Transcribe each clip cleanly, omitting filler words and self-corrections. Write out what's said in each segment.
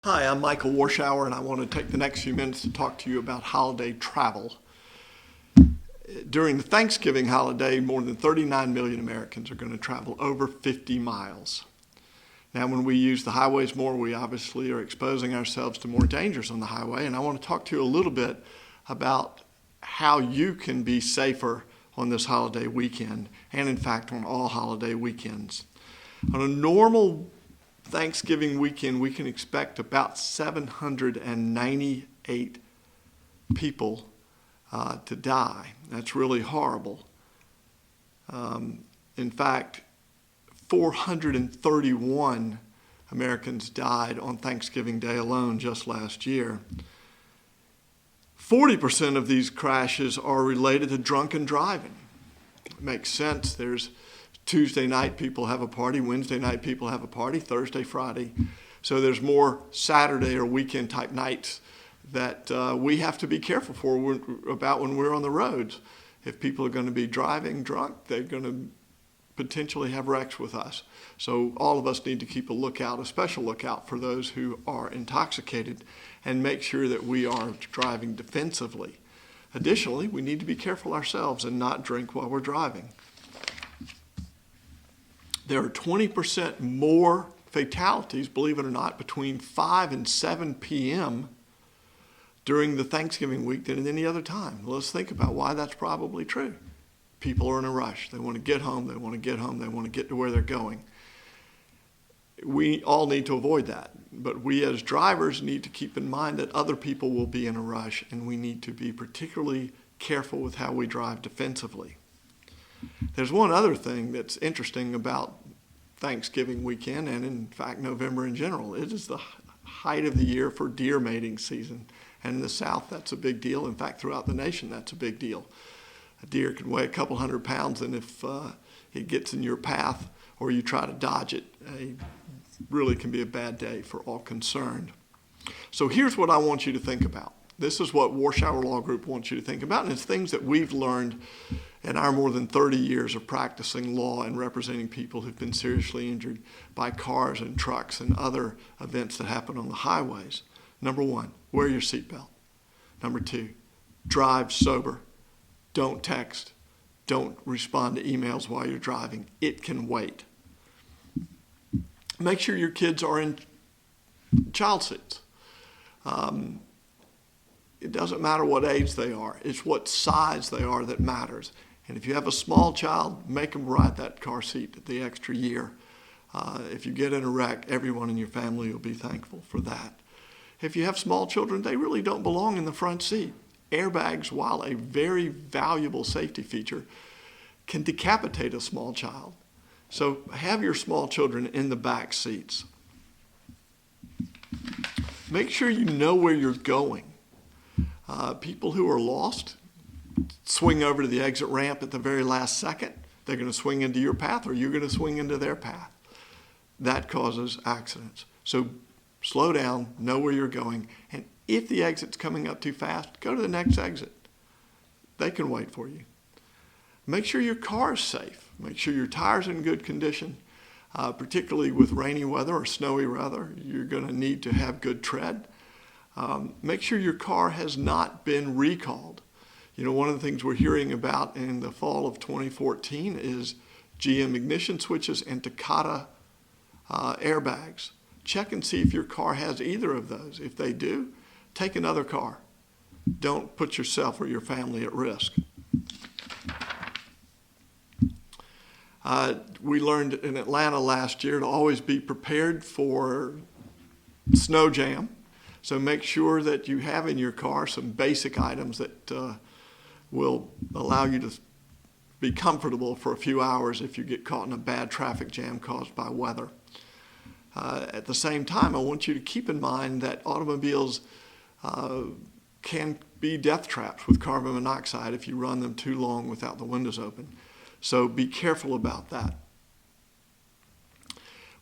Hi, I'm Michael Warshauer, and I want to take the next few minutes to talk to you about holiday travel. During the Thanksgiving holiday, more than 39 million Americans are going to travel over 50 miles. Now, when we use the highways more, we obviously are exposing ourselves to more dangers on the highway, and I want to talk to you a little bit about how you can be safer on this holiday weekend, and in fact, on all holiday weekends. On a normal Thanksgiving weekend, we can expect about 798 people to die. That's really horrible. In fact, 431 Americans died on Thanksgiving Day alone just last year. 40% of these crashes are related to drunken driving. It makes sense. There's Tuesday night people have a party, Wednesday night people have a party, Thursday, Friday. So there's more Saturday or weekend type nights that we have to be careful about when we're on the roads. If people are going to be driving drunk, they're going to potentially have wrecks with us. So all of us need to keep a special lookout for those who are intoxicated and make sure that we are driving defensively. Additionally, we need to be careful ourselves and not drink while we're driving. There are 20% more fatalities, believe it or not, between 5 and 7 p.m. during the Thanksgiving week than at any other time. Let's think about why that's probably true. People are in a rush. They want to get home. They want to get home. They want to get to where they're going. We all need to avoid that. But we as drivers need to keep in mind that other people will be in a rush, and we need to be particularly careful with how we drive defensively. There's one other thing that's interesting about Thanksgiving weekend, and in fact November in general. It is the height of the year for deer mating season. And in the South, that's a big deal. In fact, throughout the nation, that's a big deal. A deer can weigh a couple hundred pounds, and if it gets in your path or you try to dodge it, it really can be a bad day for all concerned. So here's what I want you to think about. This is what Warshauer Law Group wants you to think about, and it's things that we've learned in our more than 30 years of practicing law and representing people who've been seriously injured by cars and trucks and other events that happen on the highways. Number one, wear your seatbelt. Number two, drive sober. Don't text. Don't respond to emails while you're driving. It can wait. Make sure your kids are in child seats. It doesn't matter what age they are. It's what size they are that matters. And if you have a small child, make them ride that car seat the extra year. If you get in a wreck, everyone in your family will be thankful for that. If you have small children, they really don't belong in the front seat. Airbags, while a very valuable safety feature, can decapitate a small child. So have your small children in the back seats. Make sure you know where you're going. People who are lost swing over to the exit ramp at the very last second. They're going to swing into your path, or you're going to swing into their path. That causes accidents. So slow down, know where you're going, and if the exit's coming up too fast, go to the next exit. They can wait for you. Make sure your car is safe. Make sure your tires are in good condition. Particularly with rainy weather or snowy weather, you're going to need to have good tread. Make sure your car has not been recalled. You know, one of the things we're hearing about in the fall of 2014 is GM ignition switches and Takata airbags. Check and see if your car has either of those. If they do, take another car. Don't put yourself or your family at risk. We learned in Atlanta last year to always be prepared for snow jam. So make sure that you have in your car some basic items that will allow you to be comfortable for a few hours if you get caught in a bad traffic jam caused by weather. At the same time, I want you to keep in mind that automobiles can be death traps with carbon monoxide if you run them too long without the windows open. So be careful about that.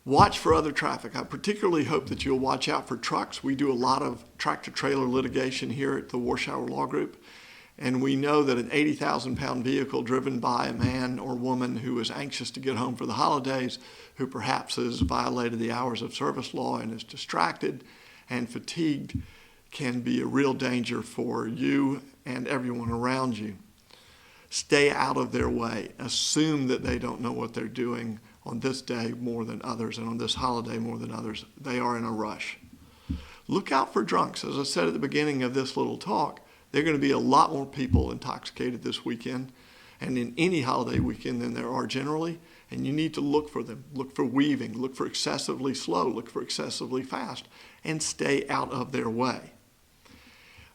Watch for other traffic. I particularly hope that you'll watch out for trucks. We do a lot of tractor-trailer litigation here at the Warshauer Law Group, and we know that an 80,000-pound vehicle driven by a man or woman who is anxious to get home for the holidays, who perhaps has violated the hours of service law and is distracted and fatigued can be a real danger for you and everyone around you. Stay out of their way. Assume that they don't know what they're doing on this day more than others and on this holiday more than others. They are in a rush. Look out for drunks. As I said at the beginning of this little talk, there are going to be a lot more people intoxicated this weekend and in any holiday weekend than there are generally, and you need to look for them. Look for weaving, look for excessively slow, look for excessively fast, and stay out of their way.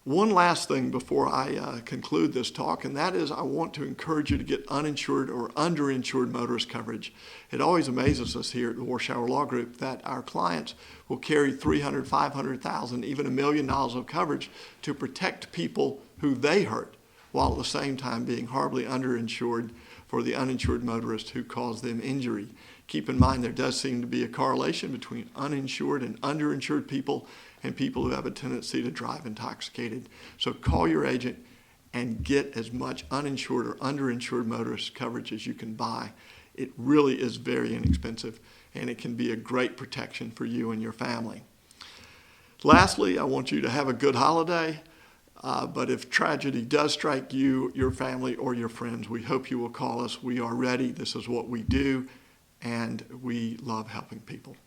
One last thing before I conclude this talk, and that is I want to encourage you to get uninsured or underinsured motorist coverage. It always amazes us here at the Warshauer Law Group that our clients will carry $300,000, $500,000, even $1 million of coverage to protect people who they hurt, while at the same time being horribly underinsured for the uninsured motorist who caused them injury. Keep in mind there does seem to be a correlation between uninsured and underinsured people and people who have a tendency to drive intoxicated. So call your agent and get as much uninsured or underinsured motorist coverage as you can buy. It really is very inexpensive, and it can be a great protection for you and your family. Lastly, I want you to have a good holiday, but if tragedy does strike you, your family, or your friends, we hope you will call us. We are ready. This is what we do, and we love helping people.